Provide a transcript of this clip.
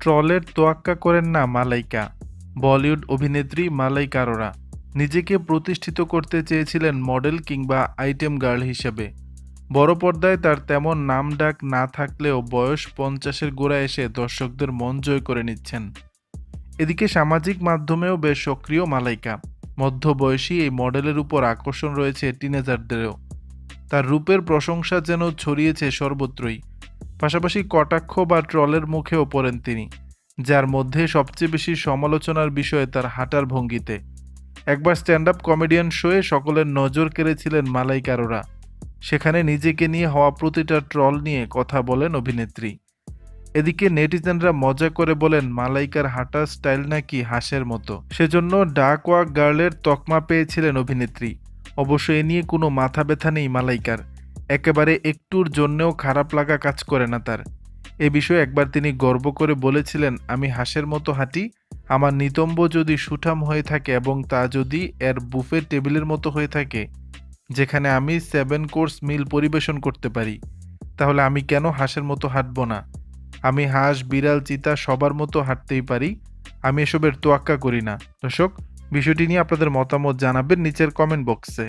ট্রলের তোয়াক্কা করেন না মালাইকা। বলিউড অভিনেত্রী মালাইকা আরোরা নিজেকে প্রতিষ্ঠিত করতে চেয়েছিলেন মডেল কিংবা আইটেম গার্ল হিসেবে। বড় পর্দায় তার তেমন নাম ডাক না থাকলেও বয়স 50-এর গোড়ায় এসে দর্শকদের মন জয় করে নিচ্ছেন। এদিকে সামাজিক মাধ্যমেও বেশ সক্রিয় মালাইকা। মধ্যবয়সী এই মডেলের উপর আকর্ষণ রয়েছে টিনেজারদেরও। তার রূপের প্রশংসা যেন ছড়িয়েছে সর্বত্রই। পাশাপাশি কটাক্ষ বা ট্রলের মুখেও পড়েন তিনি, যার মধ্যে সবচেয়ে বেশি সমালোচনার বিষয় তার হাঁটার ভঙ্গিতে। একবার স্ট্যান্ড আপ কমেডিয়ান শোয়ে সকলের নজর কেড়েছিলেন মালাইকা আরোরা। সেখানে নিজেকে নিয়ে হওয়া প্রতিটা ট্রল নিয়ে কথা বলেন অভিনেত্রী। এদিকে নেটিজেনরা মজা করে বলেন মালাইকার হাঁটার স্টাইল নাকি হাঁসের মতো, সেজন্য ডাক ওয়াক গার্লের তকমা পেয়েছিলেন অভিনেত্রী। অবশ্য এ নিয়ে কোনো মাথা ব্যথা নেই মালাইকার। একেবারে একটুর জন্যেও খারাপ লাগা কাজ করে না তার। এ বিষয়ে একবার তিনি গর্ব করে বলেছিলেন, আমি হাঁসের মতো হাঁটি। আমার নিতম্ব যদি সুঠাম হয়ে থাকে এবং তা যদি এর বুফে টেবিলের মতো হয়ে থাকে, যেখানে আমি 7 কোর্স মিল পরিবেশন করতে পারি, তাহলে আমি কেন হাঁসের মতো হাঁটবো না? আমি হাঁস, বিড়াল, চিতা সবার মতো হাঁটতেই পারি। আমি এসবের তোয়াক্কা করি না। দর্শক, বিষয়টি নিয়ে আপনাদের মতামত জানাবেন নিচের কমেন্ট বক্সে।